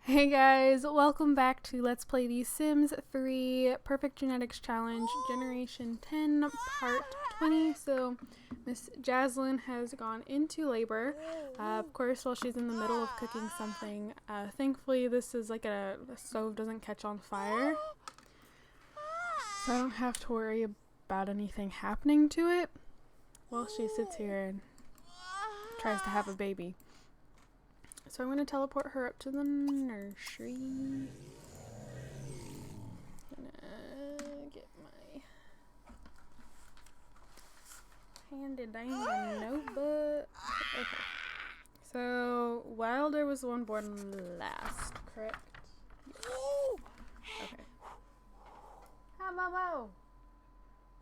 Hey guys, welcome back to Let's Play The Sims 3 Perfect Genetics Challenge Generation 10 Part 20. So, Miss Jaslyn has gone into labor, of course, while she's in the middle of cooking something. Thankfully, this is like the stove doesn't catch on fire, so I don't have to worry about anything happening to it while she sits here and tries to have a baby. So I'm going to teleport her up to the nursery. Gonna get my handy dandy notebook. Okay. So Wilder was the one born last, correct? Yes. Okay. Ah, Momo!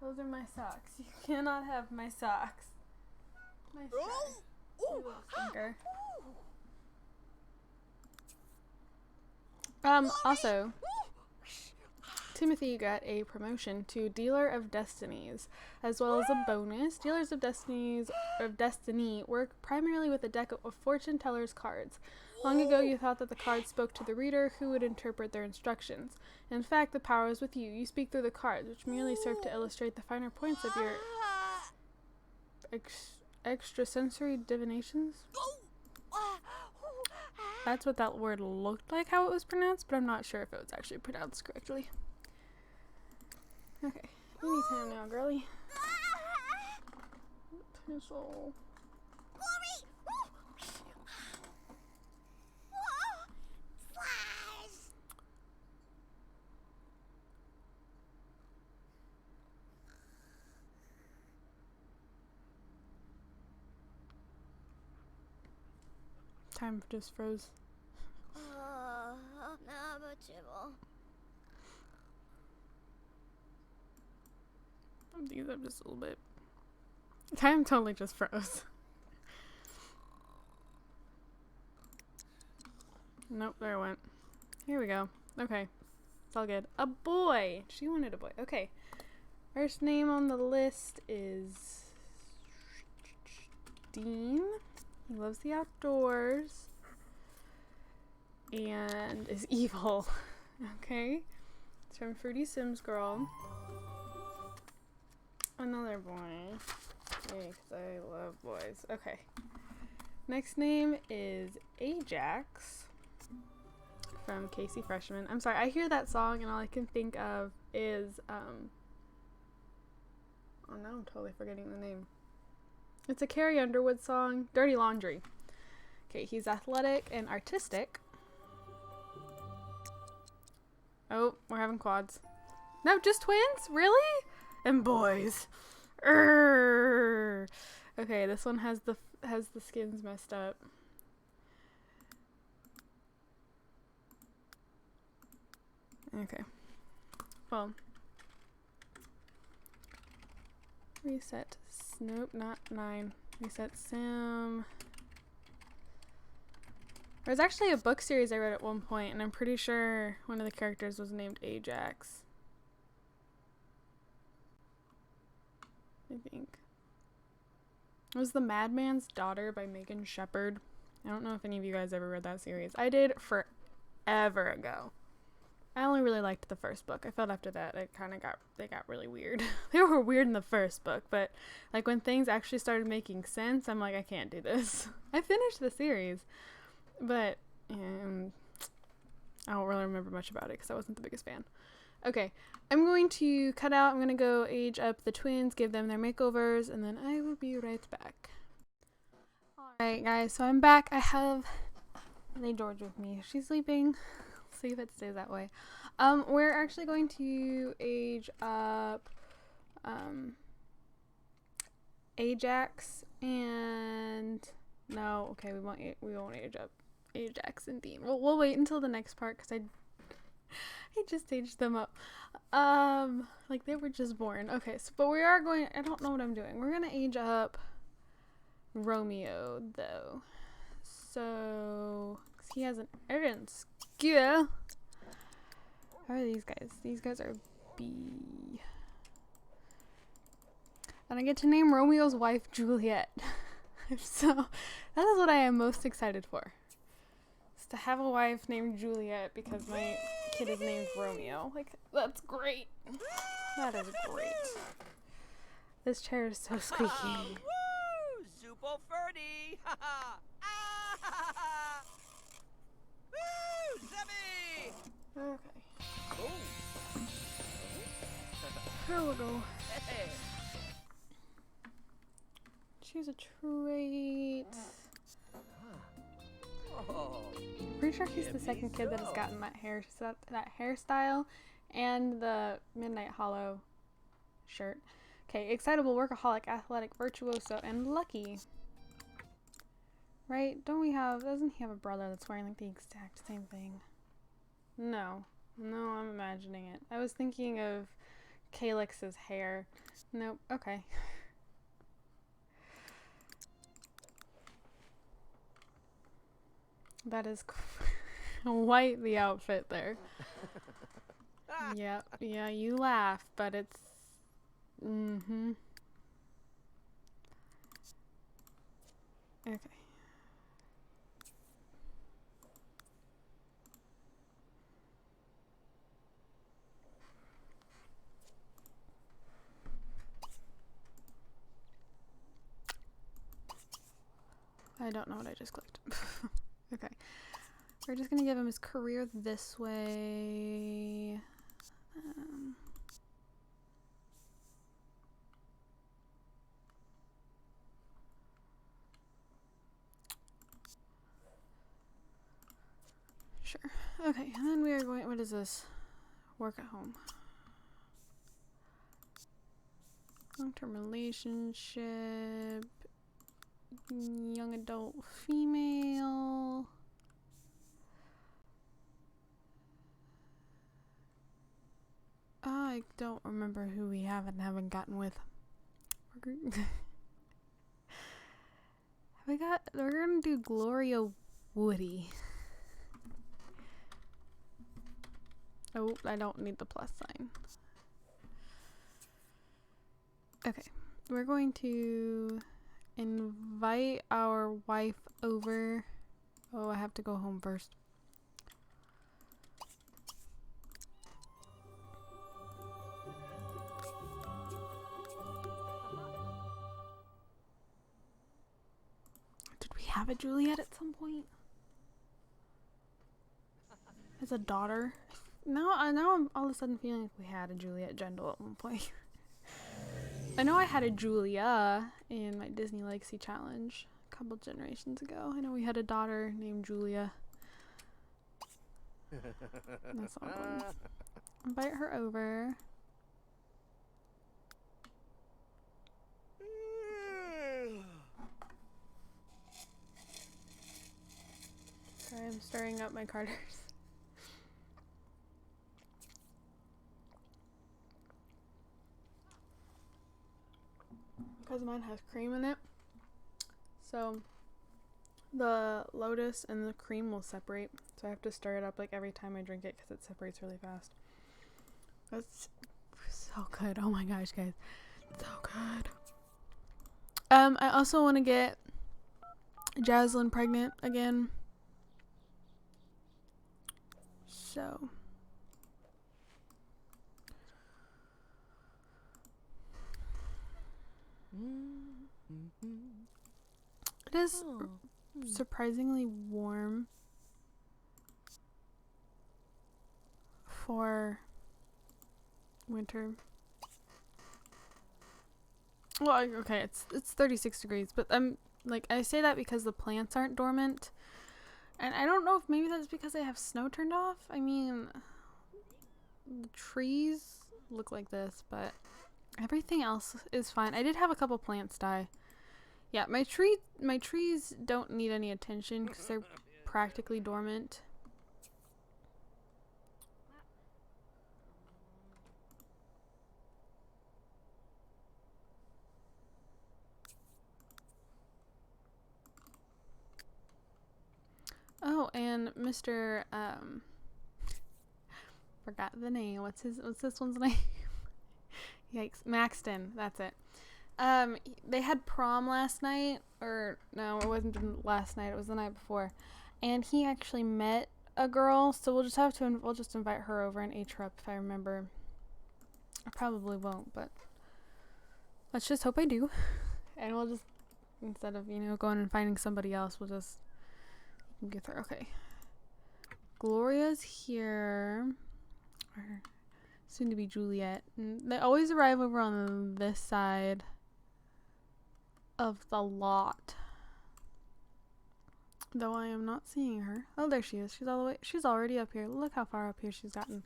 Those are my socks. You cannot have my socks. My socks. You little stinker. Also, Timothy got a promotion to Dealer of Destinies, as well as a bonus. Dealers of Destiny work primarily with a deck of fortune teller's cards. Long ago, you thought that the cards spoke to the reader, who would interpret their instructions. In fact, the power is with you. You speak through the cards, which merely serve to illustrate the finer points of your extrasensory divinations. That's what that word looked like, how it was pronounced, but I'm not sure if it was actually pronounced correctly. Okay, any time now, girly. Pencil. Time just froze. These up just a little bit. Time totally just froze. Nope, there it went. Here we go. Okay, it's all good. A boy! She wanted a boy. Okay. First name on the list is Dean. He loves the outdoors and is evil. Okay. It's from Fruity Sims Girl. Another boy. Yay, 'cause I love boys. Okay. Next name is Ajax from Casey Freshman. I'm sorry, I hear that song and all I can think of is oh no, I'm totally forgetting the name. It's a Carrie Underwood song, Dirty Laundry. Okay, he's athletic and artistic. Oh, we're having quads. No, just twins? Really? And boys. Urgh. Okay, this one has the skins messed up. Okay. Well. Reset. Nope, not 9. Reset sim. There's actually a book series I read at one point, and I'm pretty sure one of the characters was named Ajax. I think. It was The Madman's Daughter by Megan Shepherd. I don't know if any of you guys ever read that series. I did forever ago. I only really liked the first book. I felt after that they got really weird. They were weird in the first book, but like when things actually started making sense, I'm like, I can't do this. I finished the series, but I don't really remember much about it because I wasn't the biggest fan. Okay, I'm going to cut out. I'm going to go age up the twins, give them their makeovers, and then I will be right back. Alright guys, so I'm back. I have Lady George with me. She's sleeping. See if it stays that way. We're actually going to age up Ajax and no, okay, we won't age up Ajax and Dean. We'll wait until the next part because I just aged them up. Like they were just born. Okay, so but we are going. I don't know what I'm doing. We're gonna age up Romeo though. So he has an errand skill. How are these guys? These guys are B. And I get to name Romeo's wife Juliet. So that is what I am most excited for. Is to have a wife named Juliet because my kid is named Romeo. Like, that's great. That is great. This chair is so squeaky. Woo! Super Ferdy! Woo! Zebby! Okay. Oh. Here we go. Hey. Choose a trait. Oh. Pretty sure he's the second kid that has gotten that hairstyle and the Midnight Hollow shirt. Okay, excitable, workaholic, athletic, virtuoso, and lucky. Right? Doesn't he have a brother that's wearing like the exact same thing? No, I'm imagining it. I was thinking of Calix's hair. Nope, okay. That is quite the outfit there. Yeah, you laugh, but it's... Mm-hmm. Okay. I don't know what I just clicked. Okay. We're just gonna give him his career this way. Sure. Okay, and then we are going, what is this? Work at home. Long-term relationship. Young adult female. I don't remember who we haven't gotten with. We're gonna do Gloria Woody. Oh, I don't need the plus sign. Okay, we're going to invite our wife over. Oh, I have to go home first. Did we have a Juliet at some point? As a daughter? Now I'm all of a sudden feeling like we had a Juliet Gendel at one point. I know I had a Julia in my Disney Legacy Challenge a couple generations ago. I know we had a daughter named Julia. That's all good. Invite her over. Sorry, I'm stirring up my Carters. Because mine has cream in it, so the Lotus and the cream will separate, so I have to stir it up like every time I drink it because it separates really fast. That's so good. Oh my gosh, guys, so good. I also want to get Jaslyn pregnant again, so it is surprisingly warm for winter. Well, okay, it's 36 degrees, but I say that because the plants aren't dormant, and I don't know if maybe that's because they have snow turned off. I mean, the trees look like this, but everything else is fine. I did have a couple plants die. Yeah, my trees don't need any attention because they're practically dormant. Oh, and Mr. Forgot the name. What's this one's name? Yikes, Maxton. That's it. They had prom last night, or no, it wasn't last night. It was the night before, and he actually met a girl, so we'll just invite her over and age her up if I remember. I probably won't, but let's just hope I do. And we'll just, instead of, going and finding somebody else, we'll just get her. Okay. Gloria's here. Or soon to be Juliet. And they always arrive over on this side of the lot. Though I am not seeing her. Oh, there she is. She's already up here. Look how far up here she's gotten.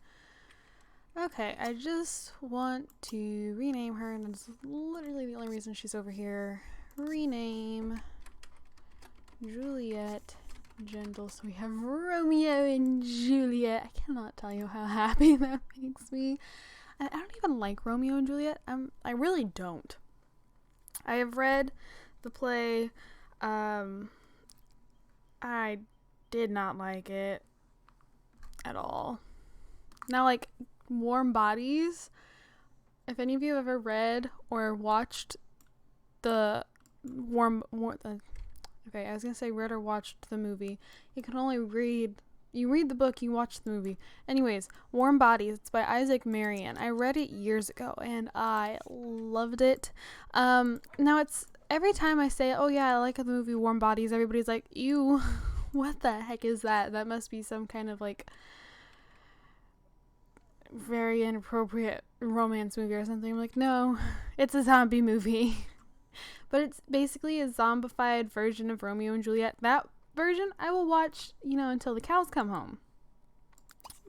Okay, I just want to rename her, and it's literally the only reason she's over here. Rename Juliet Gentle. So we have Romeo and Juliet. I cannot tell you how happy that makes me. I don't even like Romeo and Juliet. I really don't. I have read the play. I did not like it at all. Now, like, Warm Bodies, if any of you have ever read or watched okay, I was gonna say read or watched the movie. You can only read the book, you watch the movie. Anyways, Warm Bodies, it's by Isaac Marion. I read it years ago and I loved it. Now it's every time I say, oh yeah, I like the movie Warm Bodies, everybody's like, ew, what the heck is that? That must be some kind of like very inappropriate romance movie or something. I'm like, no, it's a zombie movie. But it's basically a zombified version of Romeo and Juliet. That version I will watch, until the cows come home.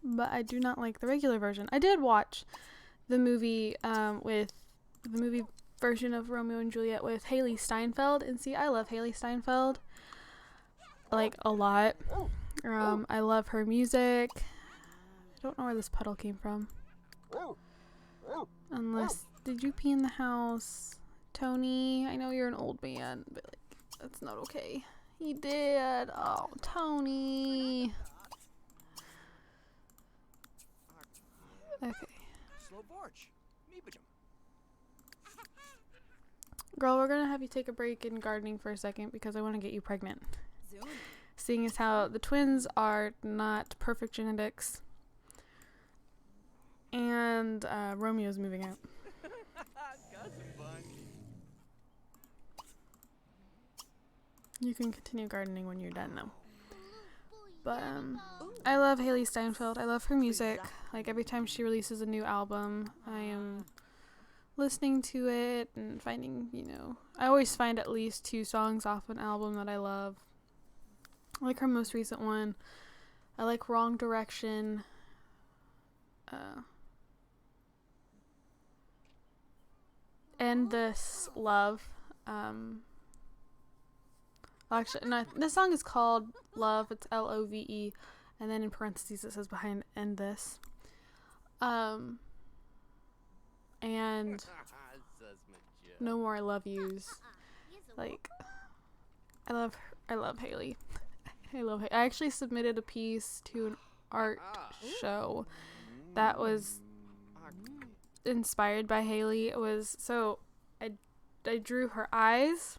But I do not like the regular version. I did watch the movie version of Romeo and Juliet with Haley Steinfeld, and see, I love Haley Steinfeld like a lot. I love her music. I don't know where this puddle came from. Unless, did you pee in the house? Tony, I know you're an old man, but like, that's not okay. He did. Oh, Tony. Okay. Girl, we're gonna have you take a break in gardening for a second because I want to get you pregnant. Seeing as how the twins are not perfect genetics. And Romeo's moving out. You can continue gardening when you're done, though. But I love Haley Steinfeld. I love her music. Like, every time she releases a new album, I am listening to it and finding, I always find at least 2 songs off an album that I love. I like her most recent one. I like Wrong Direction. And This Love. Actually, no, this song is called Love. It's Love. And then in parentheses it says behind End This. And No More I Love Yous. Like, I love Haley. I actually submitted a piece to an art show that was inspired by Haley. It was, so I drew her eyes,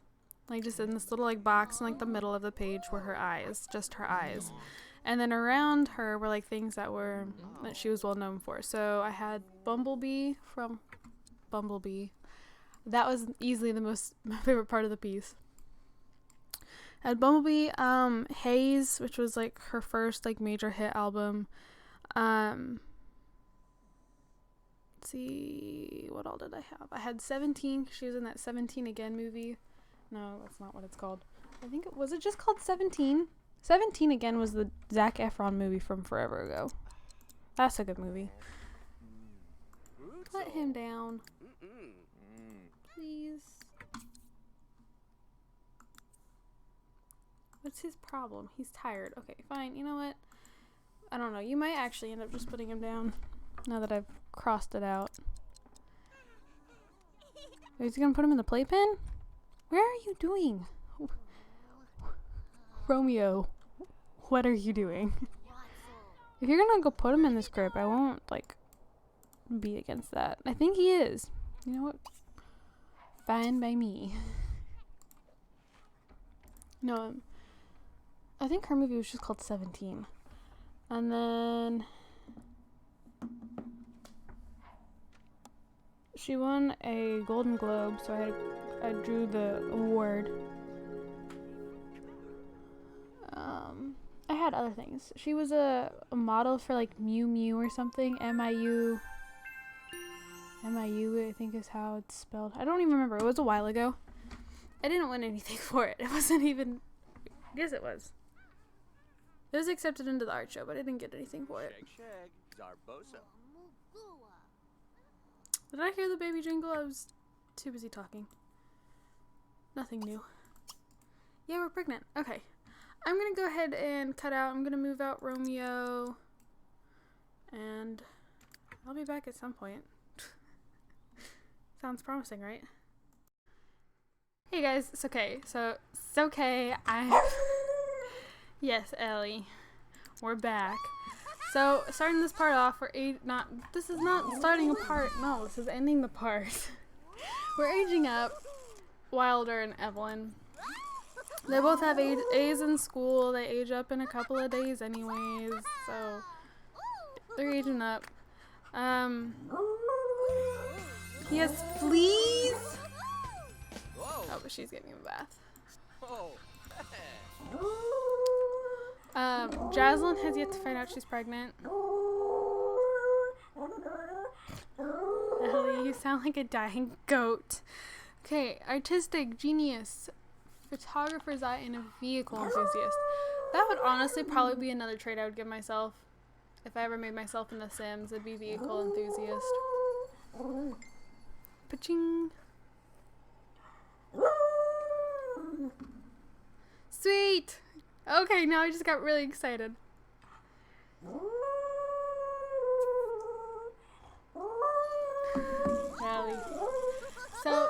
like just in this little like box in like the middle of the page were her eyes, just her eyes. And then around her were like things that she was well known for. So I had Bumblebee from Bumblebee. That was easily my favorite part of the piece. I had Bumblebee, Haze, which was like her first like major hit album. Let's see, what all did I have? I had 17. She was in that 17 Again movie. No, that's not what it's called. I think was it just called 17? 17 Again was the Zac Efron movie from forever ago. That's a good movie. Let him down. Please. What's his problem? He's tired. Okay, fine. You know what? I don't know. You might actually end up just putting him down now that I've crossed it out. Is he gonna put him in the playpen? Where are you doing? Romeo, what are you doing? If you're gonna go put him in this crib, I won't, like, be against that. I think he is. You know what? Fine by me. No, I think her movie was just called 17. And then she won a Golden Globe, so I drew the award. I had other things. She was a model for like Miu Miu or something. MIU, I think is how it's spelled. I don't even remember. It was a while ago. I didn't win anything for it. It wasn't even. Yes, it was. It was accepted into the art show, but I didn't get anything for it. Zarbosa. Did I hear the baby jingle? I was too busy talking. Nothing new. Yeah, we're pregnant. Okay. I'm gonna go ahead and cut out. I'm gonna move out Romeo. And I'll be back at some point. Sounds promising, right? Hey guys, it's okay. So, it's okay. Yes, Ellie. We're back. So, starting this part off, this is not starting a part. No, this is ending the part. We're aging up Wilder and Evelyn. They both have A's in school. They age up in a couple of days anyways, so they're aging up. He has fleas. Oh, but she's getting him a bath. Jaslyn has yet to find out she's pregnant. Ellie, you sound like a dying goat. Okay, artistic genius. Photographer's eye and a vehicle enthusiast. That would honestly probably be another trait I would give myself. If I ever made myself in The Sims, it'd be vehicle enthusiast. Pa-ching. Sweet! Okay, now I just got really excited. Ellie. So,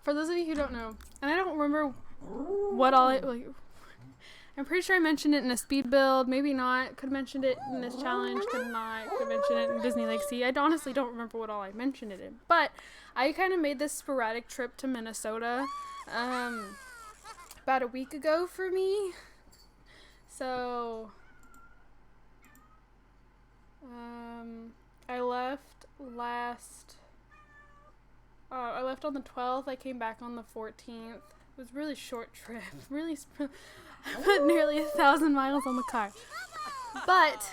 for those of you who don't know, and I don't remember what all I'm pretty sure I mentioned it in a speed build, maybe not, could have mentioned it in this challenge, could not, could have mentioned it in Disney Legacy. I honestly don't remember what all I mentioned it in, but I kind of made this sporadic trip to Minnesota, about a week ago for me, so, I left on the 12th. I came back on the 14th. It was a really short trip. I put nearly 1,000 miles on the car. But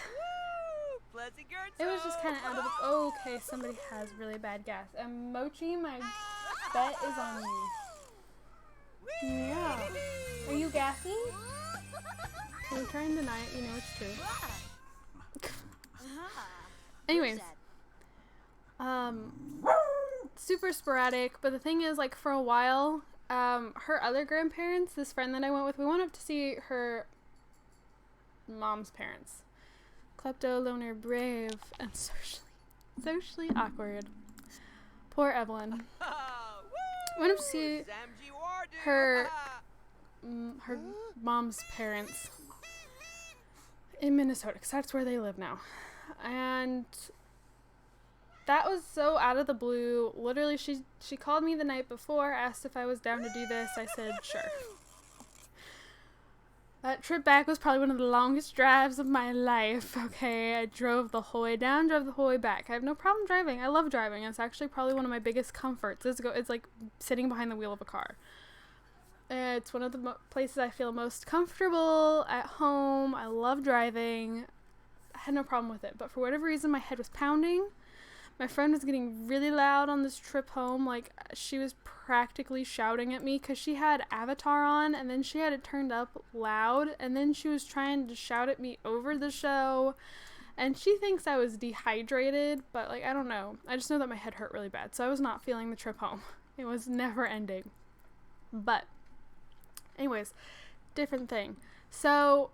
it was just kind of out of the... Okay, somebody has really bad gas. Mochi, my bet is on you. Yeah. Are you gassy? We're trying to deny it. You know it's true. Anyways. Super sporadic, but the thing is, like, for a while, her other grandparents, this friend that I went with, we went up to see her mom's parents. Klepto, loner, brave, and socially awkward. Poor Evelyn. Went up to see her mom's parents in Minnesota, because that's where they live now. And that was so out of the blue. Literally, she called me the night before, asked if I was down to do this. I said, sure. That trip back was probably one of the longest drives of my life, okay? I drove the whole way down, drove the whole way back. I have no problem driving. I love driving. It's actually probably one of my biggest comforts. It's like sitting behind the wheel of a car. It's one of the places I feel most comfortable at home. I love driving. I had no problem with it. But for whatever reason, my head was pounding. My friend was getting really loud on this trip home. Like, she was practically shouting at me because she had Avatar on, and then she had it turned up loud, and then she was trying to shout at me over the show, and she thinks I was dehydrated, but, like, I don't know. I just know that my head hurt really bad, so I was not feeling the trip home. It was never ending. But, anyways, different thing. So,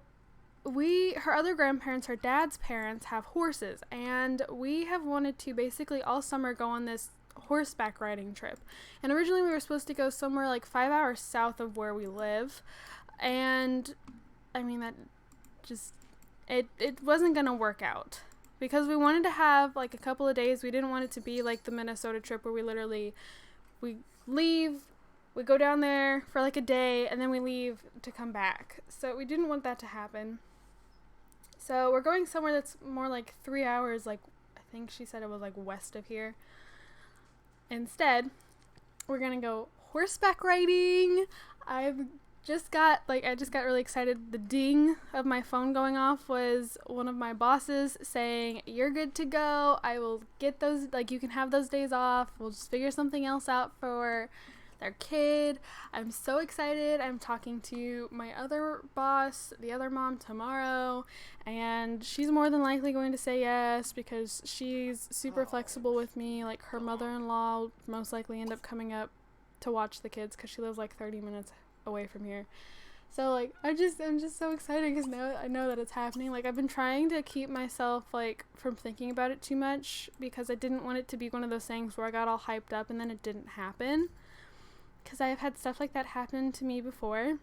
her other grandparents, her dad's parents, have horses, and we have wanted to basically all summer go on this horseback riding trip. And originally we were supposed to go somewhere like 5 hours south of where we live, and I mean, that just it wasn't gonna work out because we wanted to have like a couple of days. We didn't want it to be like the Minnesota trip where we leave we go down there for like a day and then we leave to come back. So we didn't want that to happen. So we're going somewhere that's more like 3 hours, like I think she said it was like west of here. Instead, we're gonna go horseback riding. I just got really excited. The ding of my phone going off was one of my bosses saying, "You're good to go. I will get those, like, you can have those days off. We'll just figure something else out for their kid." I'm so excited. I'm talking to my other boss, the other mom, tomorrow, and she's more than likely going to say yes because she's super flexible with me. Like, her mother-in-law will most likely end up coming up to watch the kids because she lives like 30 minutes away from here. So like I'm just so excited because now I know that it's happening. Like, I've been trying to keep myself like from thinking about it too much because I didn't want it to be one of those things where I got all hyped up and then it didn't happen, because I've had stuff like that happen to me before.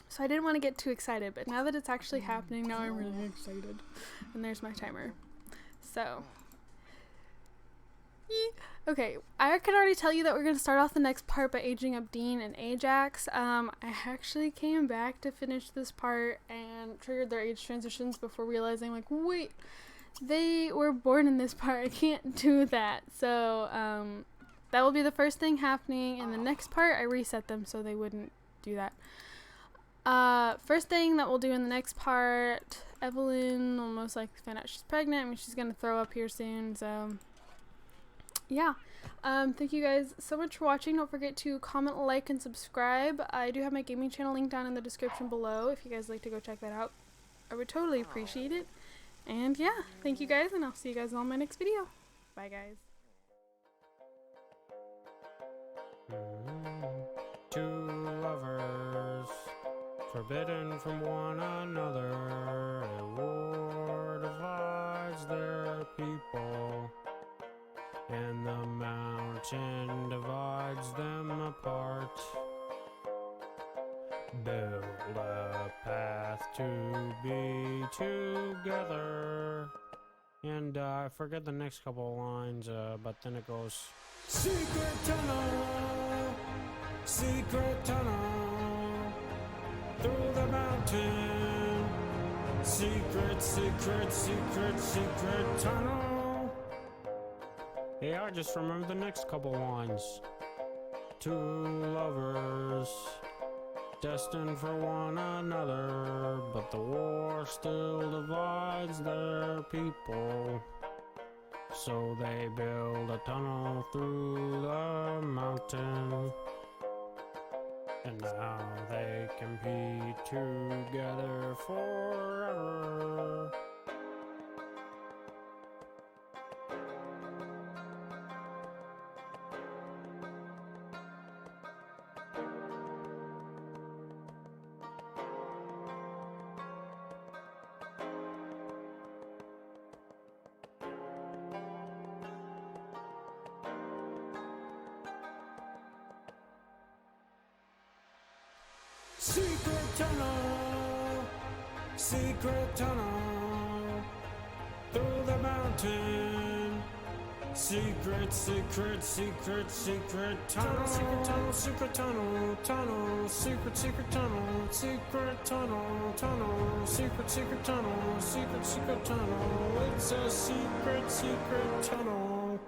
So I didn't want to get too excited, but now that it's actually happening, now I'm really excited. And there's my timer. So okay, I can already tell you that we're going to start off the next part by aging up Dean and Ajax. I actually came back to finish this part and triggered their age transitions before realizing, like, wait, they were born in this part. I can't do that. So, that will be the first thing happening. In the next part, I reset them so they wouldn't do that. First thing that we'll do in the next part, Evelyn will most likely find out she's pregnant. I mean, she's going to throw up here soon, so yeah. Thank you guys so much for watching. Don't forget to comment, like, and subscribe. I do have my gaming channel linked down in the description below if you guys would like to go check that out. I would totally appreciate it. And yeah, thank you guys, and I'll see you guys on my next video. Bye, guys. Two lovers, forbidden from one another, a war divides their people, and the mountain divides them apart. Build a path to be together. And I forget the next couple of lines, but then it goes, secret tunnel, through the mountain, secret tunnel. Hey, I just remembered the next couple lines. Two lovers, destined for one another, but the war still divides their people. So they build a tunnel through the mountain, and now they compete together forever. Secret tunnel, through the mountain, secret tunnel, secret tunnel, secret tunnel, secret tunnel, it's a secret tunnel,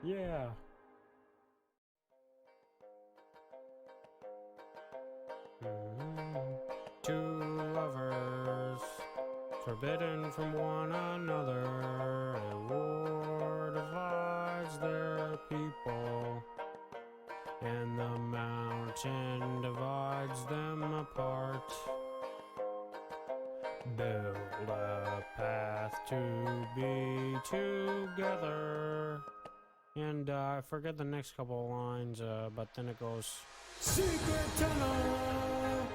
yeah. Two lovers, forbidden from one another, a war divides their people, and the mountain divides them apart. Build a path to be together. And I forget the next couple of lines, but then it goes, secret tunnel,